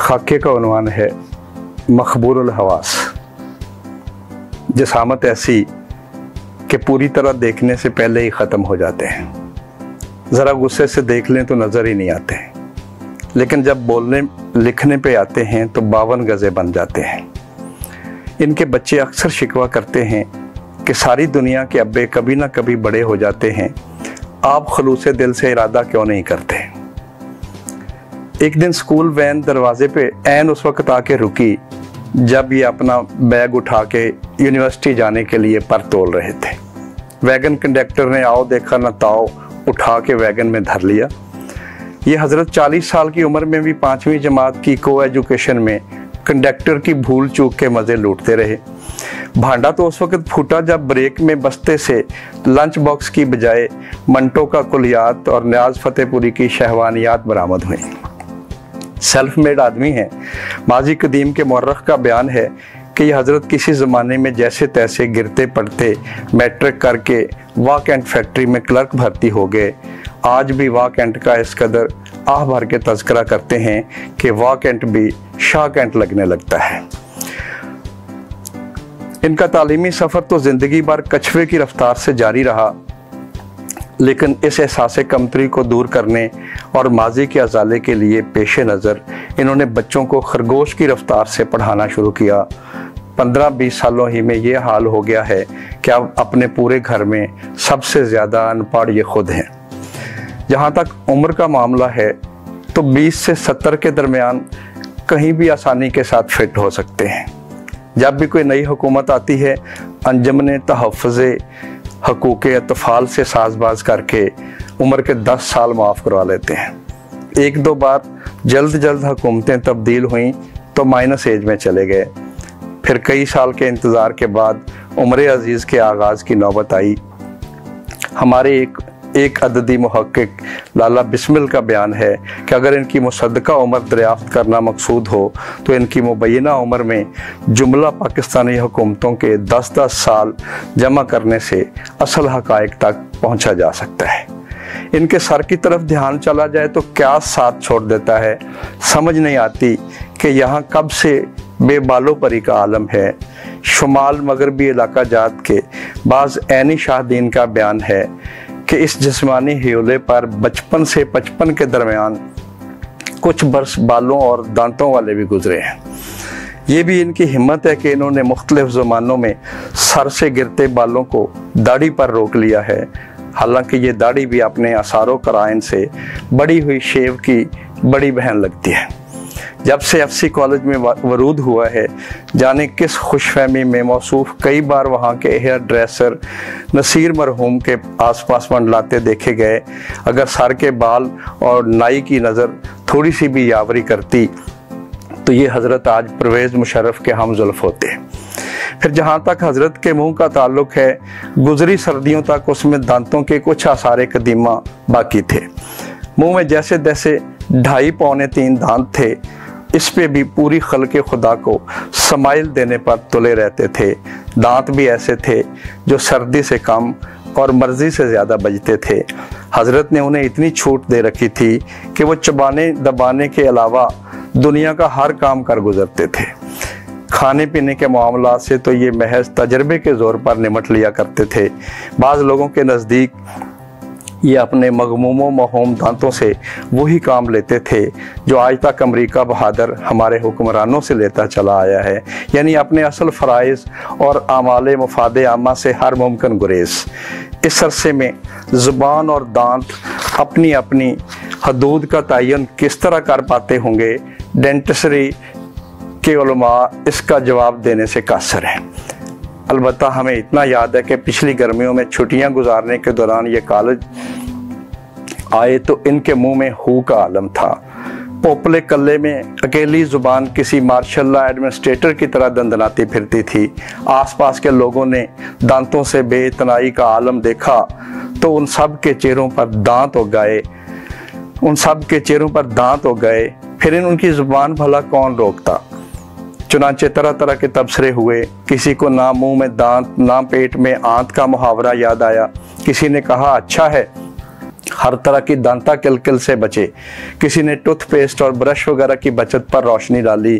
खाके का उन्वान है मखबूरुल हवास। जसामत ऐसी कि पूरी तरह देखने से पहले ही ख़त्म हो जाते हैं। ज़रा गुस्से से देख लें तो नज़र ही नहीं आते, लेकिन जब बोलने लिखने पे आते हैं तो 52 गज़े बन जाते हैं। इनके बच्चे अक्सर शिकवा करते हैं कि सारी दुनिया के अब्बे कभी ना कभी बड़े हो जाते हैं, आप खलूसे दिल से इरादा क्यों नहीं करते। एक दिन स्कूल वैन दरवाजे पे ऐन उस वक्त आके रुकी जब ये अपना बैग उठा के यूनिवर्सिटी जाने के लिए पर तोल रहे थे। वैगन कंडक्टर ने आओ देखा न ताओ उठा के वैगन में धर लिया। ये हज़रत 40 साल की उम्र में भी 5वीं जमात की को एजुकेशन में कंडक्टर की भूल चूक के मज़े लूटते रहे। भांडा तो उस वक्त फूटा जब ब्रेक में बस्ते से लंच बॉक्स की बजाय मंटो का कुलियात और न्याज फतेहपुरी की शहवानियात बरामद हुई। सेल्फ मेड आदमी है। माजी कदीम के मौरख का बयान है कि यह हज़रत किसी ज़माने में जैसे तैसे गिरते पड़ते मैट्रिक करके वाह कैंट फैक्ट्री में क्लर्क भर्ती हो गए। आज भी वाह कैंट का इस कदर आह भर के तज़किरा करते हैं कि वाह कैंट भी शाह कैंट लगने लगता है। इनका तालीमी सफ़र तो ज़िंदगी भर कछुए की रफ्तार से जारी रहा, लेकिन इस एहसास कमतरी को दूर करने और माजी के अजाले के लिए पेश नज़र इन्होंने बच्चों को खरगोश की रफ्तार से पढ़ाना शुरू किया। 15-20 सालों ही में ये हाल हो गया है कि अब अपने पूरे घर में सबसे ज़्यादा अनपढ़ ये खुद हैं। जहाँ तक उम्र का मामला है तो 20 से 70 के दरमियान कहीं भी आसानी के साथ फिट हो सकते हैं। जब भी कोई नई हुकूमत आती है, अंजमन तहफ़्फ़ुज़े हकूक़े अतफ़ाल से साजबाज करके उम्र के 10 साल माफ़ करवा लेते हैं। 1-2 बार जल्द हुकूमतें तब्दील हुई तो माइनस एज में चले गए। फिर कई साल के इंतज़ार के बाद उम्र अजीज़ के आगाज़ की नौबत आई। हमारे एक अददी मुहक्किक लाला बिस्मिल का बयान है कि अगर इनकी मुसद्दका उम्र दरियाफ्त करना मकसूद हो तो इनकी मुबैना उम्र में जुमला पाकिस्तानी हुकूमतों के 10-10 साल जमा करने से असल हक़ाइक़ तक पहुँचा जा सकता है। इनके सर की तरफ ध्यान चला जाए तो क्या साथ छोड़ देता है। समझ नहीं आती कि यहाँ कब से बेबालो परी का आलम है। शुमाल मगरबी इलाका जात के बाज़ ऐनी शाहदीन का बयान है कि इस जिस्मानी ह्योले पर बचपन से 55 के दरमियान कुछ बरस बालों और दांतों वाले भी गुजरे हैं। ये भी इनकी हिम्मत है कि इन्होंने मुख्तलिफ ज़मानों में सर से गिरते बालों को दाढ़ी पर रोक लिया है। हालांकि ये दाढ़ी भी अपने आसारों कराइन से बड़ी हुई शेव की बड़ी बहन लगती है। जब से एफसी कॉलेज में वरूद हुआ है, जाने किस खुशफहमी में मौसूफ कई बार वहाँ के हेयर ड्रेसर नसीर मरहूम के आसपास मंडलाते देखे गए। अगर सर के बाल और नाई की नज़र थोड़ी सी भी यावरी करती तो ये हज़रत आज परवेज़ मुशर्रफ के हम जुल्फ़ होते। फिर जहाँ तक हज़रत के मुंह का ताल्लुक़ है, गुजरी सर्दियों तक उसमें दांतों के कुछ आसार कदीमा बाकी थे। मुंह में जैसे जैसे 2.5-3 दांत थे, इस पे भी पूरी खल्क़े खुदा को समाइल देने पर तुले रहते थे। दांत भी ऐसे थे जो सर्दी से कम और मर्जी से ज़्यादा बजते थे। हज़रत ने उन्हें इतनी छूट दे रखी थी कि वो चबाने दबाने के अलावा दुनिया का हर काम कर गुजरते थे। खाने पीने के मामला से तो ये महज तजर्बे के ज़ोर पर निमट लिया करते थे। बाज़ लोगों के नज़दीक ये अपने मगमूमो महूम दांतों से वही काम लेते थे जो आज तक अमरीका बहादुर हमारे हुक्मरानों से लेता चला आया है, यानी अपने असल फ़राइज़ और आमाले मुफादे आमा से हर मुमकिन गुरेज। इस अरसे में ज़ुबान और दांत अपनी अपनी हदूद का तयन किस तरह कर पाते होंगे, डेंटिस्ट्री के उलमा इसका जवाब देने से कासर हैं। अलबत्ता हमें इतना याद है कि पिछली गर्मियों में छुट्टियां गुजारने के दौरान ये कॉलेज आए तो इनके मुंह में हू का आलम था। पोपले कल्ले में अकेली ज़ुबान किसी मार्शल्ला एडमिनिस्ट्रेटर की तरह दंदनाती फिरती थी। आसपास के लोगों ने दांतों से बेइतनाई का आलम देखा तो उन सब के चेहरों पर दांत हो गए। फिर उनकी ज़ुबान भला कौन रोकता। चुनांचे तरह तरह के तबसरे हुए। किसी को ना मुंह में दांत ना पेट में आंत का मुहावरा याद आया। किसी ने कहा अच्छा है हर तरह की दांता किलकिल से बचे। किसी ने टूथपेस्ट और ब्रश वगैरह की बचत पर रोशनी डाली,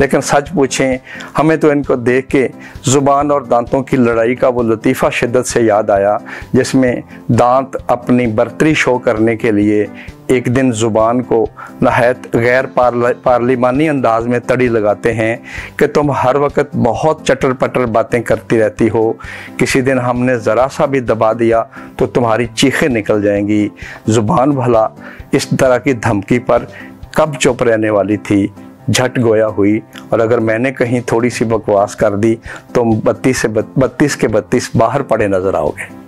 लेकिन सच पूछें हमें तो इनको देख के ज़ुबान और दांतों की लड़ाई का वो लतीफ़ा शिद्दत से याद आया, जिसमें दांत अपनी बर्तरी शो करने के लिए एक दिन ज़ुबान को नहायत गैर पार्लिमानी अंदाज में तड़ी लगाते हैं कि तुम हर वक्त बहुत चटर पटर बातें करती रहती हो, किसी दिन हमने ज़रा सा भी दबा दिया तो तुम्हारी चीखें निकल जाएंगी। ज़ुबान भला इस तरह की धमकी पर कब चुप रहने वाली थी, झट गोया हुई। और अगर मैंने कहीं थोड़ी सी बकवास कर दी तो 32 के 32 बाहर पड़े नज़र आओगे।